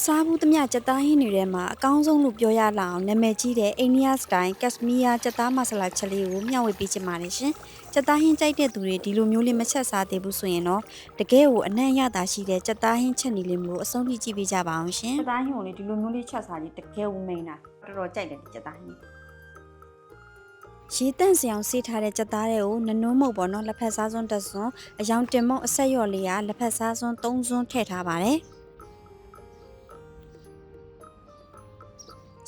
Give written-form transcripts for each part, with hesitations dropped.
စားဘူးသမျှကြက်သားဟင်းတွေထဲမှာအကောင်းဆုံးလို့ပြောရလောက်အောင်နာမည်ကြီးတဲ့အိန္ဒိယစတိုင်ကက်စမီးယားကြက်သားမဆလာချက်လေးကိုမျှဝေပေးချင်ပါတယ်ရှင်။ကြက်သားဟင်းကြိုက်တဲ့သူတွေဒီလိုမျိုးလေးမချက်စားသေးဘူးဆိုရင်တော့တကယ်ကိုအနံ့ရတာရှိတဲ့ကြက်သားဟင်းချက်နေလေးမျိုးအဆုံးထိကြည့်ပေးကြပါအောင်ရှင်။ကြက်သားဟင်းကိုလေဒီလိုမျိုးလေးချက်စားလေးတကယ်ကိုမိန်တာတော်တော်ကြိုက်တယ်ဒီကြက်သားဟင်းရေတန့်စအောင်ဆေးထားတဲ့ကြက်သားတွေကိုနနွမ်းမုတ်ပေါ့နော်လက်ဖက်စားစွန်းတစ်စွန်းအယောင်တင်မုတ်အဆက်ရော်လေးကလက်ဖက်စားစွန်း3စွန်းထည့်ထားပါတယ်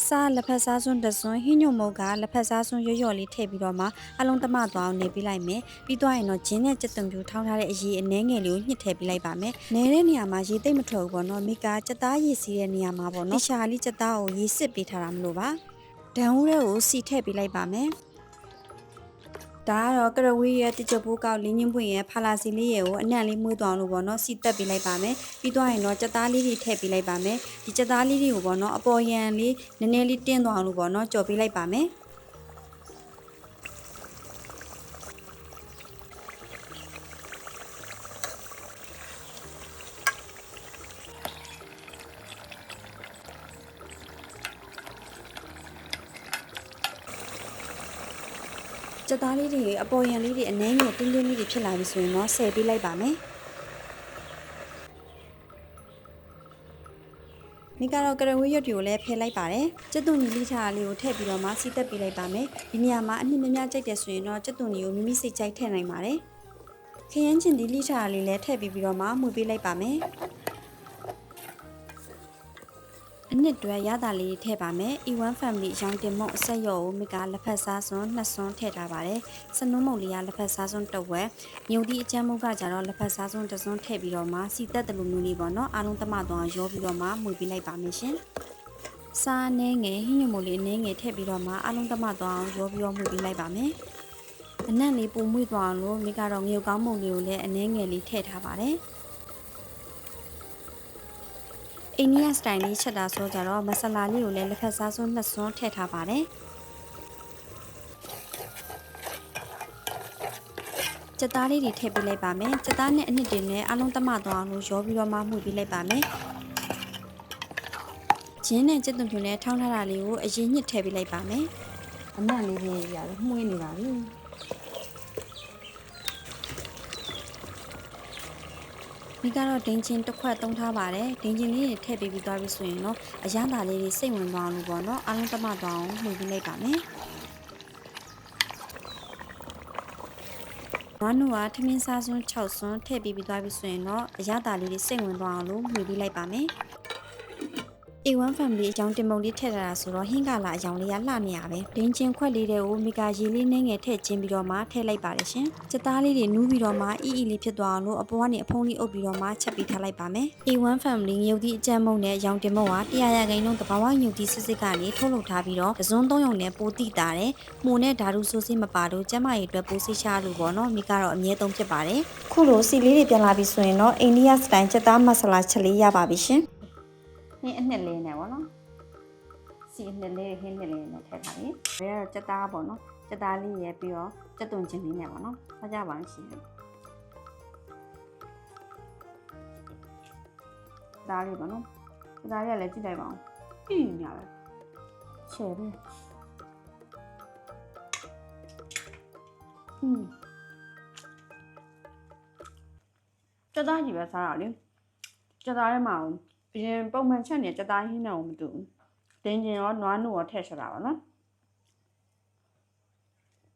စားလက်ဖက်စားစွန်းတစွန်းဟင်းညုံမုတ်ကလက်ဖက်စားစွန်းရော့လေးထည့်ပြီးတော့မှအလုံးသမသွားအောင်နေပေးလိုက်မယ်ပြီးသွားရင်တော့ဂျင်းနဲ့ကြက်သွန်ပြူထောင်းထားတဲ့အရေးအနှဲငယ်လေးကိုညှစ်ထည့်ပေးလိုက်ပါမယ်နဲတဲ့နေရာမှာရေသိမ့်မထွက်ဘူးပေါ့နော်မိကာကြက်သားရေစီးတဲ့နေရာမှာပေါ့နော်ရှာလေးကြက်သားကိုရေစစ်ပေးထားတာမလို့ပါဒံဦးထဲကိုစီထည့်ပေးလိုက်ပါမယ်ဒါကတော့ကရဝေးရဲ့တကြပိုးကောက်လင်းချင်းပွင့်ရဲ့ဖာလာစီလေးရဲ့ကိုအနံ့လေးမွေးသွားလို့ပေါ့နော်စီတက်ပေးလိုက်ပါမယ်ပြီးသွားရင်တော့ကြက်သားလေးတွေထည့်ပေးလိုက်ပါမယ်ဒီကြက်သားလေးတွေကိုပေါ့နော်အပေါ်ရန်လေးနည်းနည်းလေးတင်းသွားလို့ပေါ့နော်ကြော်ပေးလိုက်ပါမယ်ကြက်သားလေးတွေအပေါ်ရန်လေးတွေအနှဲငယ်တင်းတင်းလေးတွေဖြစ်လာပြီဆိုရင်တော့ဆယ်ပေးလိုက်ပါမယ်မိကတော့ကရဝေးရွက်တွေကိုလည်းဖယ်လိုက်ပါတယ်။ကြက်သွန်နီလိထားလေးကိုထည့်ပြီးတော့မှစီတက်ပေးလိုက်ပါမယ်။ဒီနေရာမှာအနှစ်များကြိုက်တယ်ဆိုရင်တော့ကြက်သွန်နီကိုမိမိစိတ်ကြိုက်ထည့်နိုင်ပါတယ်။ခရမ်းချင်ဒီလိထားလေးလည်းထည့်ပြီးတော့မှမှုပေးလိုက်ပါမယ်။အနှစ်တွဲရတာလေးထည့်ပါမယ်။ E1 family ရောင်တင်မုံအဆက်ရော်ကိုမိကလက်ဖက်စားစွန်း2စွန်းထည့်ထားပါတယ်။စနုံးမုံလေးကလက်ဖက်စားစွန်း1ဝက်။မြုပ်သည့်အချမ်းမုတ်ကကြတော့လက်ဖက်စားစွန်း1စွန်းထည့်ပြီးတော့မှစီတက်တယ်လို့မျိုးလေးပေါ့နော်။အားလုံးသမသွားရောပြီးတော့မှမှုပေးလိုက်ပါမယ်ရှင်။စားနှဲငယ်ဟင်းညမို့လေးနှဲငယ်ထည့်ပြီးတော့မှအလုံးသမသွားအောင်ရောပြီးတော့မှုပေးလိုက်ပါမယ်။အနံ့လေးပုံမွေ့သွားအောင်လို့မိကတော့ငရုတ်ကောင်းမုံလေးကိုလည်းအနှဲငယ်လေးထည့်ထားပါတယ်။အိန္ဒိယစတိုင်လေးချက်တာဆိုကြတော့မဆလာလေးကိုလည်းလက်ဖက်စားစွန်း2စွန်းထည့်ထားပါတယ်။ကြက်သားလေးတွေထည့်ပေးလိုက်ပါမယ်။ကြက်သားနဲ့အနှစ်တွေနဲ့အလုံးသမသွားအောင်လို့ရောပြီးတော့မှမှုပေးလိုက်ပါမယ်။ဂျင်းနဲ့ကြက်သွန်ဖြူနဲ့ထောင်းထားတာလေးကိုအရင်ညှစ်ထည့်ပေးလိုက်ပါမယ်။အနံ့လေးတွေရတယ်မှုေးနေပါပြီ။မိကတော့ဒင်းချင်းတစ်ခွက်သုံးထားပါတယ်။ဒင်းချင်းလေးတွေထည့်ပေးပြီးသွားပြီဆိုရင်တော့အရမ်းသာလေးတွေစိတ်ဝင်သွားလို့ပေါ့နော်။အလုံးသမသွားအောင်မှုပေးလိုက်ပါမယ်။နွားနုကထမင်းစားစွန်း6စွန်းထည့်ပြီးသွားပြီဆိုရင်တော့အရသာလေးတွေစိတ်ဝင်သွားအောင်လို့မှုပေးလိုက်ပါမယ်။ A1 family အကြောင်းတင်မုံလေးထည့်ထားတာဆိုတော့ဟင်းကလာအကြောင်းလေးကလှနေရပဲဒင်းချင်းခွက်လေးတွေကိုမိကာရေလေးနှင်းငယ်ထည့်ချင်းပြီးတော့မှထည့်လိုက်ပါတယ်ရှင်စက်သားလေးတွေနူးပြီးတော့မှအီအီလေးဖြစ်သွားအောင်လို့အပေါ်ကနေအဖုံးလေးအုပ်ပြီးတော့မှချက်ပြီးထားလိုက်ပါမယ် A1 family ငရုတ်သီးအကြမ်းမုံနဲ့ရောင်တင်မုံက100ရာခိုင်နှုန်းသဘာဝငရုတ်သီးစစ်စစ်ကနေထုတ်လုပ်ထားပြီးတော့တစွန်း3ရုံနဲ့ပိုတိတာတယ်မှုနဲ့ဓာတုဆိုးစစ်မပါတော့ကျမရဲ့အတွက်ပိုးစိချလို့ပေါ့နော်မိကတော့အမြဲသုံးဖြစ်ပါတယ်ခုလိုစီလေးတွေပြန်လာပြီဆိုရင်တော့အိန္ဒိယစတိုင်ချက်သားမဆလာချက်လေးရပါပြီရှင်ဟင်းအနှစ်လေးနဲ့ပေါ့နော်စီနှစ်လေးဟင်းနှစ်လေးနဲ့ထည့်ပါလိမ့်။ဒါကတော့ကြက်သားပေါ့နော်။ကြက်သားလေးရပြီးတော့ကြက်သွန်ချင်းလေးနဲ့ပေါ့နော်။စားကြပါအောင်ရှင်။ဒါလေးပေါ့နော်။ဒါလေးကလည်းကြည့်လိုက်ပါအောင်။ပြင်းညာပဲ။ချဲပဲ။ကြက်သားကြီးပဲစားရလေ။ကြက်သားထဲမှာအရင်ပုံမှန်ချက်နေကြက်သားဟင်းနဲ့မတူဘူး။ဒင်းကျင်ရောနွားနုရောထည့်ချက်တာပါနော်။